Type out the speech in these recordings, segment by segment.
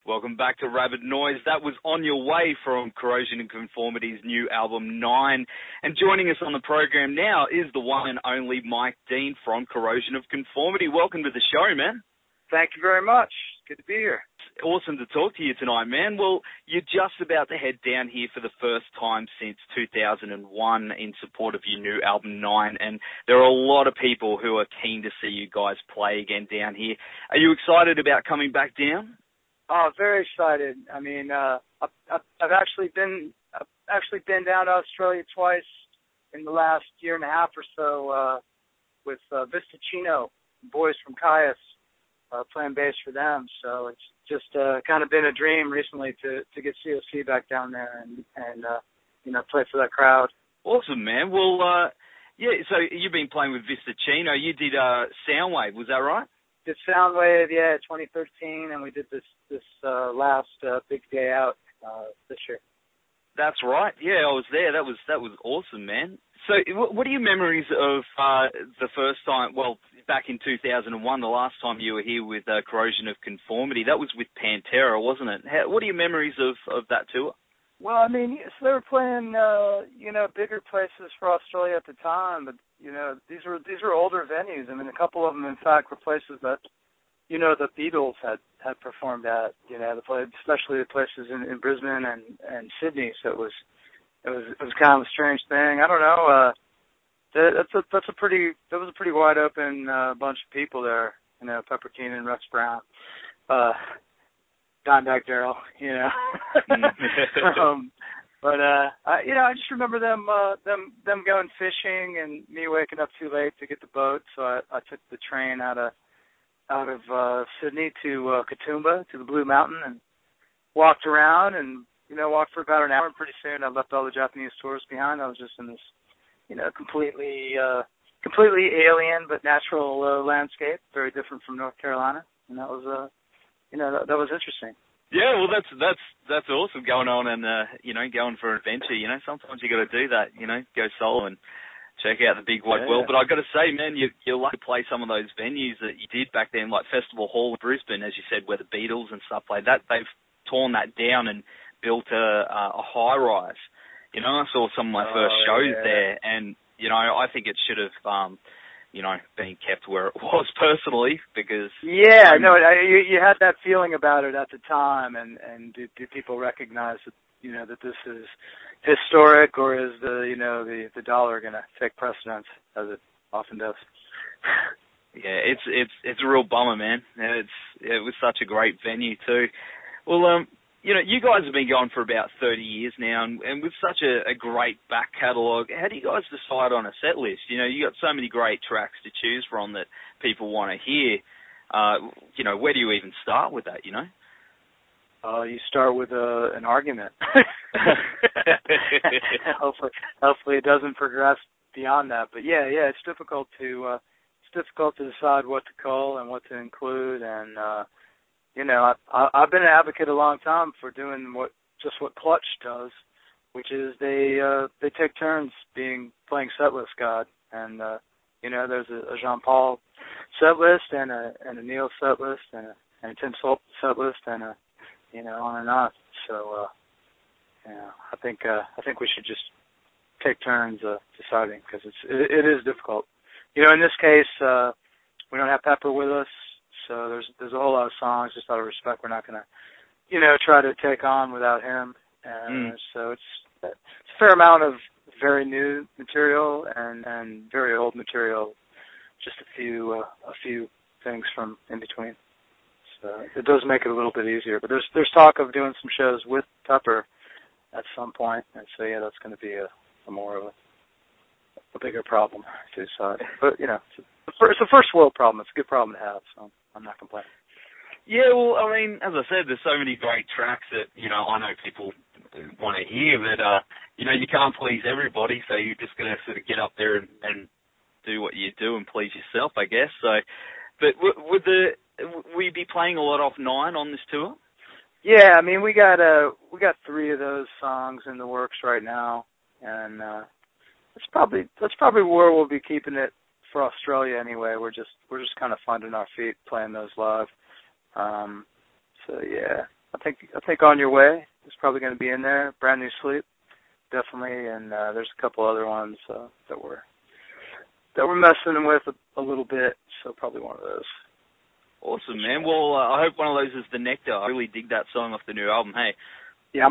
Welcome back to Rabid Noise. That was On Your Way from Corrosion of Conformity's new album 9. And joining us on the program now is the one and only Mike Dean from Corrosion of Conformity. Welcome to the show, man. Thank you very much. Good to be here. Awesome to talk to you tonight, man. Well, you're just about to head down here for the first time since 2001 in support of your new album 9, and there are a lot of people who are keen to see you guys play again down here. Are you excited about coming back down? Oh, very excited. I mean, I've actually been down to Australia twice in the last year and a half or so with Vista Chino, boys from Caius, playing bass for them. So it's just kind of been a dream recently to get COC back down there and play for that crowd. Awesome, man. Well, yeah. So you've been playing with Vista Chino. You did Soundwave, was that right? Did Soundwave, 2013, and we did this last big day out this year. That's right. Yeah, I was there. That was awesome, man. So, what are your memories of the first time? Well, back in 2001, the last time you were here with Corrosion of Conformity. That was with Pantera, wasn't it? What are your memories of that tour? Well, I mean, so they were playing, bigger places for Australia at the time, but these were older venues. I mean, a couple of them, in fact, were places that, the Beatles had performed at. They played, especially the places in Brisbane and Sydney. So it was kind of a strange thing. I don't know. That was a pretty wide open bunch of people there. Pepper Keenan, Rex Brown, Dimebag Darrell. But I just remember them going fishing and me waking up too late to get the boat. So I took the train out of Sydney to Katoomba, to the Blue Mountain, and walked around and walked for about an hour. And pretty soon I left all the Japanese tourists behind. I was just in this completely alien but natural landscape, very different from North Carolina, and that was that was interesting. Yeah, well, that's awesome going on and going for an adventure. Sometimes you got to do that. Go solo and check out the big wide world. But I got to say, man, you're lucky to play some of those venues that you did back then, like Festival Hall in Brisbane, as you said, where the Beatles and stuff like that. They've torn that down and built a high rise. I saw some of my first shows there, and I think it should have being kept where it was personally, because... Yeah, you had that feeling about it at the time, and do people recognize that, that this is historic, or is the dollar going to take precedence, as it often does? Yeah, it's a real bummer, man. It was such a great venue, too. Well, you guys have been going for about 30 years now, and with such a great back catalogue, how do you guys decide on a set list? You got so many great tracks to choose from that people want to hear. Where do you even start with that, You start with an argument. Hopefully it doesn't progress beyond that. But yeah, it's difficult to decide what to call and what to include, and I've been an advocate a long time for doing what Clutch does, which is they take turns playing setlist God, and there's a Jean-Paul setlist and a Neil setlist and a Tim Salt setlist and on and on. So I think we should just take turns deciding, because it is difficult. In this case, we don't have Pepper with us. So there's a whole lot of songs, just out of respect, we're not going to, try to take on without him. So it's a fair amount of very new material and very old material, just a few things from in between. So it does make it a little bit easier. But there's talk of doing some shows with Pepper at some point, and so that's going to be a more of a bigger problem to decide. But it's a first world problem. It's a good problem to have. So I'm not complaining. Yeah, well, I mean, as I said, there's so many great tracks that, I know people want to hear, but, you can't please everybody, so you're just going to sort of get up there and do what you do and please yourself, I guess. So, but will you be playing a lot off 9 on this tour? Yeah, I mean, we got 3 of those songs in the works right now, and that's probably where we'll be keeping it for Australia anyway. We're just kind of finding our feet playing those live. So yeah, I think On Your Way is probably going to be in there. Brand New Sleep, definitely, and there's a couple other ones that we're messing with a little bit, so probably one of those. Awesome, man. Well, I hope one of those is The Nectar. I really dig that song off the new album. Hey. Yeah,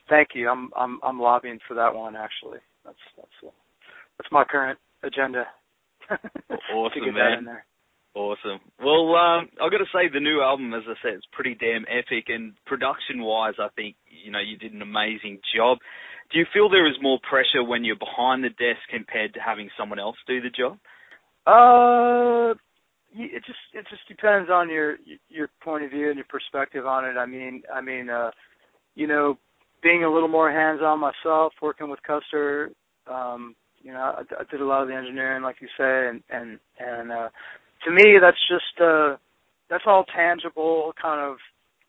thank you. I'm lobbying for that one, actually. That's my current agenda. Awesome, to get man. That in there. Awesome. Well, I've got to say the new album, as I said, is pretty damn epic, and production-wise, I think, you did an amazing job. Do you feel there is more pressure when you're behind the desk compared to having someone else do the job? It just depends on your point of view and your perspective on it. I mean, being a little more hands-on myself, working with Custer, I did a lot of the engineering, like you say, and to me, that's just that's all tangible, kind of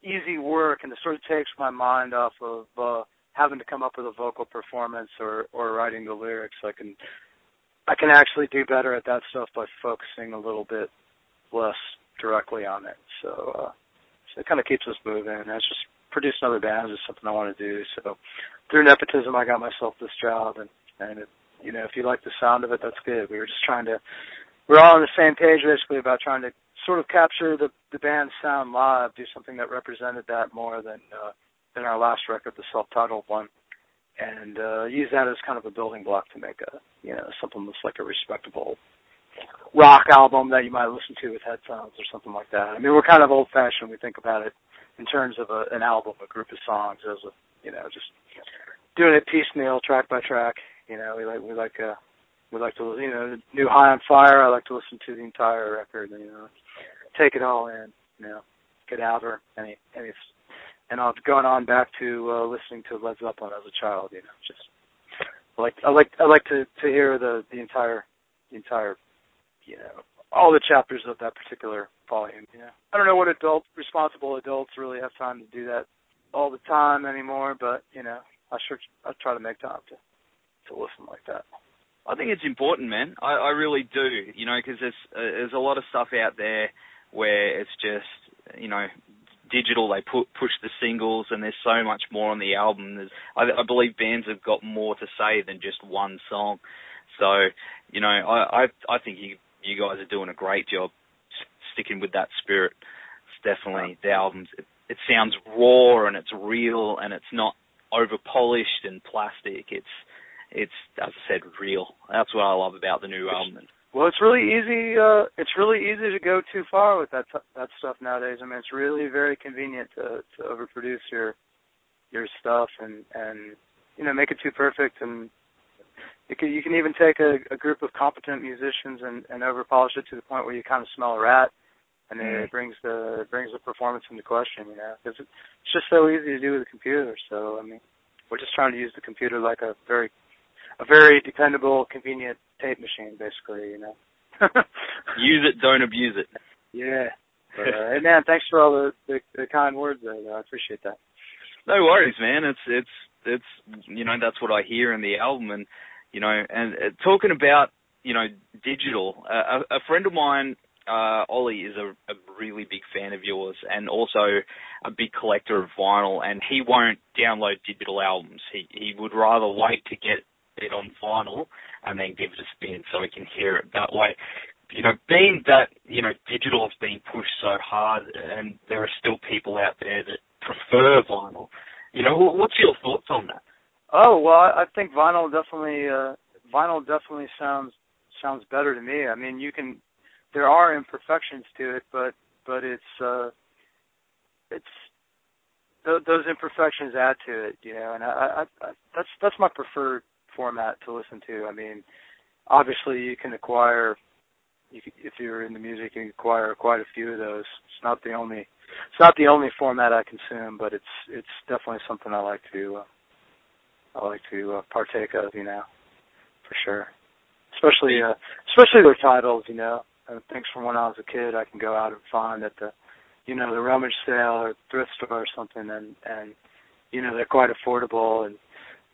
easy work, and it sort of takes my mind off of having to come up with a vocal performance or writing the lyrics. I can actually do better at that stuff by focusing a little bit less directly on it. So it kind of keeps us moving. And it's just producing other bands is something I want to do. So through nepotism, I got myself this job, and it, if you like the sound of it, that's good. We're all on the same page basically about trying to sort of capture the band's sound live, do something that represented that more than our last record, the self-titled one, and use that as kind of a building block to make something that's like a respectable rock album that you might listen to with headphones or something like that. I mean, we're kind of old-fashioned. We think about it in terms of an album, a group of songs, as just doing it piecemeal, track by track. We like to, new High on Fire. I like to listen to the entire record, and take it all in, get out or any, and going on back to listening to Led Zeppelin as a child. Just I like to hear the entire. All the chapters of that particular volume. I don't know what responsible adults really have time to do that all the time anymore, but I try to make time to listen like that. I think it's important, man. I really do, because there's a lot of stuff out there where it's just, digital. They push the singles, and there's so much more on the album. I believe bands have got more to say than just one song. So, I think you guys are doing a great job sticking with that spirit. It's definitely the album. It sounds raw and it's real and it's not over polished and plastic. It's as I said, real. That's what I love about the new album. Well, it's really easy. It's really easy to go too far with that stuff nowadays. I mean, it's really very convenient to overproduce your stuff and make it too perfect. And you can even take a group of competent musicians and overpolish it to the point where you kind of smell a rat, and it brings the performance into question. Because it's just so easy to do with a computer. So I mean, we're just trying to use the computer like a very dependable, convenient tape machine, basically, Use it, don't abuse it. Yeah. But, hey, man, thanks for all the kind words there. I appreciate that. No worries, man. It's that's what I hear in the album, and and talking about digital. A friend of mine, Ollie, is a really big fan of yours, and also a big collector of vinyl. And he won't download digital albums. He would rather wait to get it on vinyl and then give it a spin so we can hear it that way. Being that, digital has been pushed so hard and there are still people out there that prefer vinyl, what's your thoughts on that? Oh, well, I think vinyl definitely sounds better to me. I mean, there are imperfections to it, but it's those imperfections add to it, and I that's my preferred format to listen to. I mean, obviously you can acquire, if you're into music, you can acquire quite a few of those. It's not the only format I consume, but it's definitely something I like to partake of, for sure. Especially their titles, and things from when I was a kid. I can go out and find at the rummage sale or thrift store or something, and they're quite affordable. And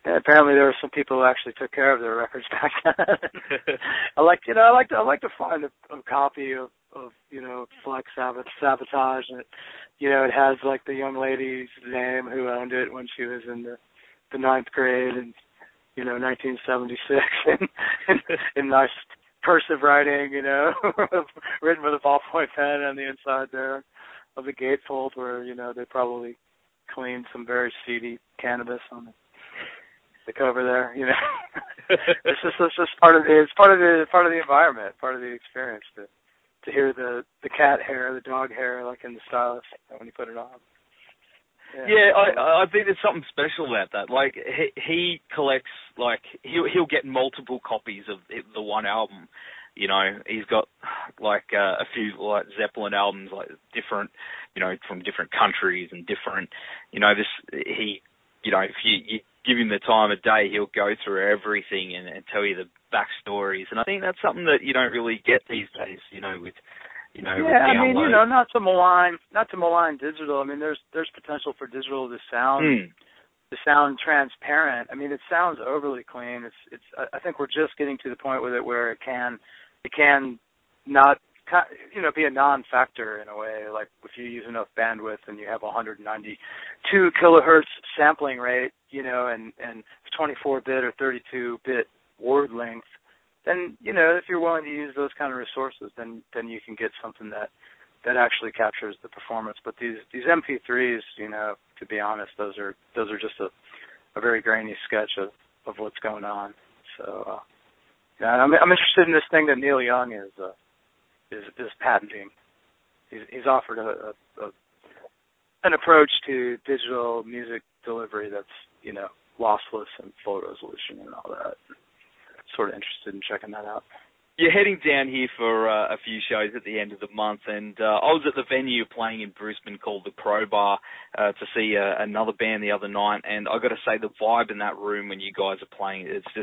apparently there were some people who actually took care of their records back then. I like to find a copy of flex sabotage, and it has like the young lady's name who owned it when she was in the ninth grade in 1976, and in nice cursive writing, written with a ballpoint pen on the inside there of the gatefold, where they probably cleaned some very seedy cannabis on the cover there. It's just part of the environment, part of the experience to hear the cat hair, the dog hair, like in the stylus when you put it on. Yeah, I think there's something special about that. Like he collects, like he'll get multiple copies of the one album. He's got like a few like Zeppelin albums, like different, from different countries and different. If you give him the time of day, he'll go through everything and tell you the backstories. And I think that's something that you don't really get these days. With not to malign digital. I mean, there's potential for digital to sound transparent. I mean, it sounds overly clean. I think we're just getting to the point with it where it can not, be a non-factor in a way. Like if you use enough bandwidth and you have 192 kilohertz sampling rate, and 24-bit or 32-bit word length, then if you're willing to use those kind of resources, then you can get something that actually captures the performance. But these MP3s, to be honest, those are just a very grainy sketch of what's going on. So I'm interested in this thing that Neil Young is patenting. He's offered an approach to digital music delivery that's lossless and full resolution and all that. Sort of interested in checking that out. You're heading down here for a few shows at the end of the month, and I was at the venue playing in Brisbane called the Crowbar to see another band the other night, and I got to say the vibe in that room when you guys are playing, it's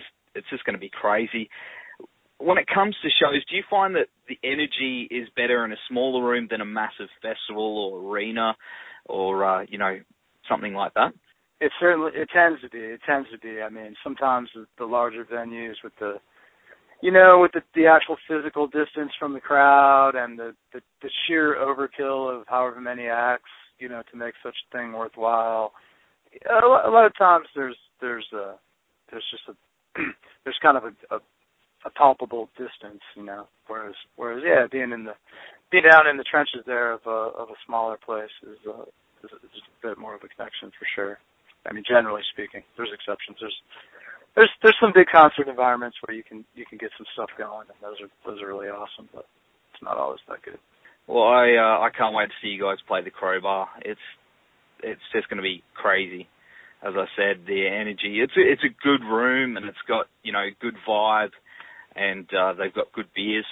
just going to be crazy. When it comes to shows, do you find that the energy is better in a smaller room than a massive festival or arena, or something like that? It tends to be. I mean, sometimes the larger venues with the actual physical distance from the crowd and the sheer overkill of however many acts, to make such a thing worthwhile. A lot of times there's kind of a palpable distance, Whereas being down in the trenches there of a smaller place is a bit more of a connection for sure. I mean, generally speaking, there's exceptions. There's some big concert environments where you can get some stuff going, and those are really awesome, but it's not always that good. Well, I can't wait to see you guys play the Crowbar. It's just going to be crazy. As I said, the energy. It's a good room, and it's got good vibe, and they've got good beers.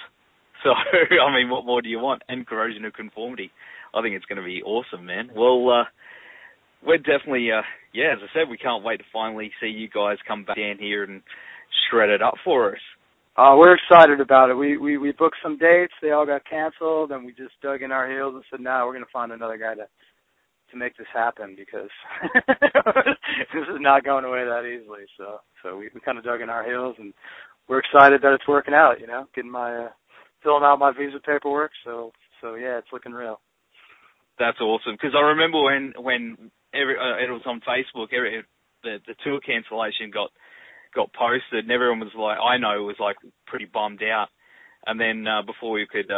So I mean, what more do you want? And Corrosion of Conformity. I think it's going to be awesome, man. Well. We're definitely, as I said, we can't wait to finally see you guys come back down here and shred it up for us. We're excited about it. We booked some dates. They all got canceled, and we just dug in our heels and said, no, we're going to find another guy to make this happen, because this is not going away that easily. So we kind of dug in our heels, and we're excited that it's working out, getting filling out my visa paperwork. So yeah, it's looking real. That's awesome, because I remember when it was on Facebook, the tour cancellation got posted, and everyone was like pretty bummed out. And then before we could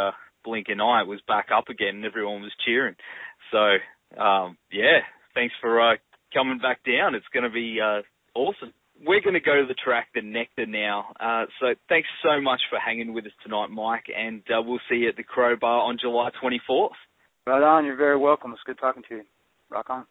blink an eye, it was back up again, and everyone was cheering. So thanks for coming back down. It's going to be awesome. We're going to go to the track, The Nectar, now. So thanks so much for hanging with us tonight, Mike, and we'll see you at the Crowbar on July 24th. Right on. You're very welcome. It's good talking to you. Rock on.